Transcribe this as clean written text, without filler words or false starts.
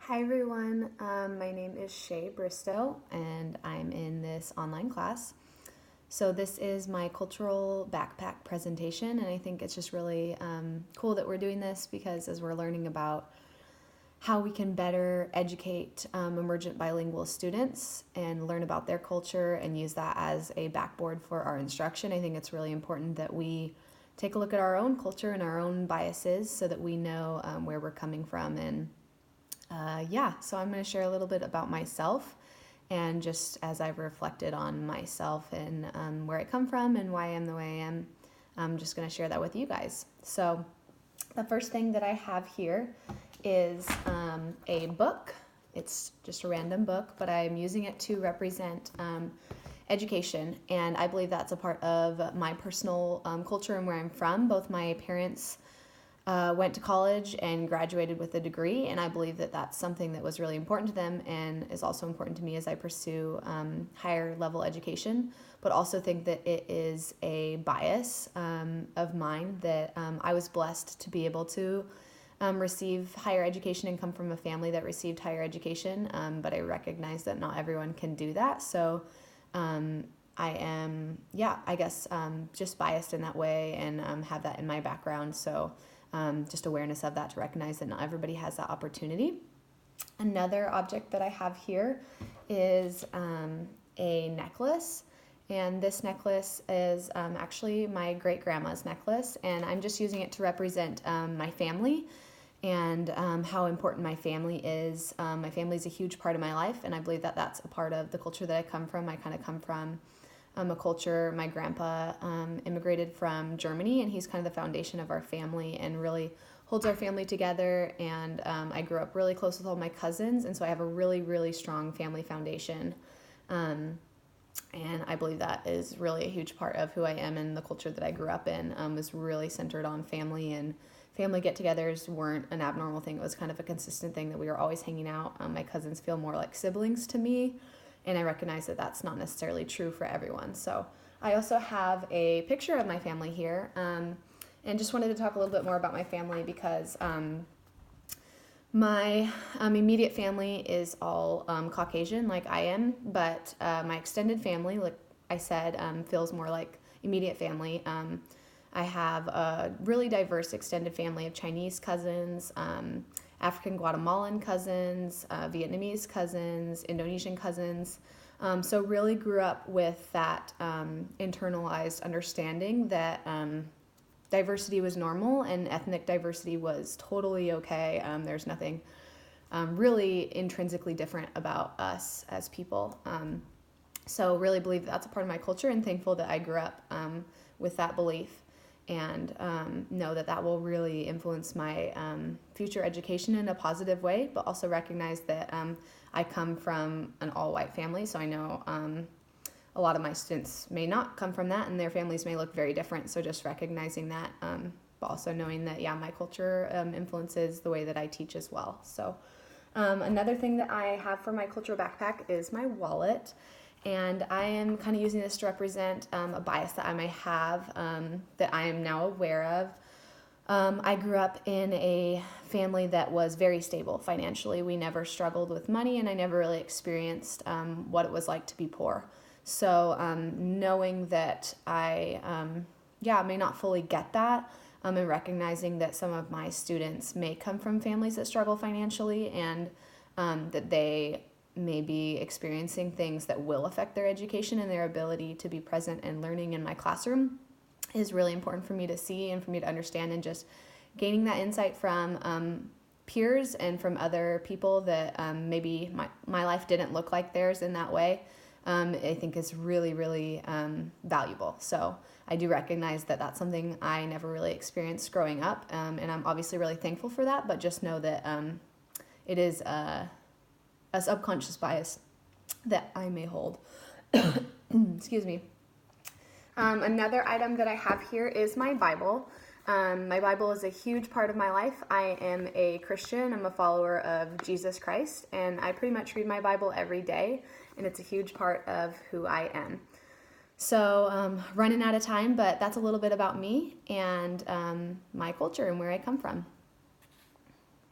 Hi everyone, my name is Shay Bristow and I'm in this online class. So this is my cultural backpack presentation, and I think it's just really cool that we're doing this because as we're learning about how we can better educate emergent bilingual students and learn about their culture and use that as a backboard for our instruction, I think it's really important that we take a look at our own culture and our own biases so that we know where we're coming from. And so I'm going to share a little bit about myself, and just as I've reflected on myself and where I come from and why I am the way I am, I'm just going to share that with you guys. So the first thing that I have here is a book. It's just a random book, but I'm using it to represent education, and I believe that's a part of my personal culture and where I'm from. Both my parents went to college and graduated with a degree, and I believe that that's something that was really important to them and is also important to me as I pursue higher level education, but also think that it is a bias of mine that I was blessed to be able to receive higher education and come from a family that received higher education, but I recognize that not everyone can do that. So I am, just biased in that way and have that in my background. So just awareness of that, to recognize that not everybody has that opportunity. Another object that I have here is a necklace, and this necklace is actually my great grandma's necklace, and I'm just using it to represent my family and how important my family is. My family is a huge part of my life, and I believe that that's a part of the culture that I come from. I kind of come from a culture. My grandpa immigrated from Germany, and he's kind of the foundation of our family and really holds our family together. And I grew up really close with all my cousins, and so I have a really, really strong family foundation. And I believe that is really a huge part of who I am, and the culture that I grew up in was really centered on family, and family get-togethers weren't an abnormal thing. It was kind of a consistent thing that we were always hanging out. My cousins feel more like siblings to me, and I recognize that that's not necessarily true for everyone. So I also have a picture of my family here, and just wanted to talk a little bit more about my family because my immediate family is all Caucasian, like I am, but my extended family, like I said, feels more like immediate family. I have a really diverse extended family of Chinese cousins, African Guatemalan cousins, Vietnamese cousins, Indonesian cousins. So really grew up with that internalized understanding that diversity was normal and ethnic diversity was totally okay. There's nothing really intrinsically different about us as people. So really believe that's a part of my culture, and thankful that I grew up with that belief, and know that that will really influence my future education in a positive way, but also recognize that I come from an all-white family, so I know a lot of my students may not come from that, and their families may look very different, so just recognizing that, but also knowing that, my culture influences the way that I teach as well. So another thing that I have for my cultural backpack is my wallet. And I am kind of using this to represent a bias that I may have that I am now aware of. I grew up in a family that was very stable financially. We never struggled with money, and I never really experienced what it was like to be poor. So knowing that I may not fully get that, and recognizing that some of my students may come from families that struggle financially, and that they may be experiencing things that will affect their education and their ability to be present and learning in my classroom, is really important for me to see and for me to understand, and just gaining that insight from peers and from other people that maybe my life didn't look like theirs in that way, I think is really, really valuable. So I do recognize that that's something I never really experienced growing up, and I'm obviously really thankful for that, but just know that it is a subconscious bias that I may hold. Excuse me. Another item that I have here is my Bible. My Bible is a huge part of my life. I am a Christian. I'm a follower of Jesus Christ, and I pretty much read my Bible every day, and it's a huge part of who I am. So running out of time, but that's a little bit about me and my culture and where I come from.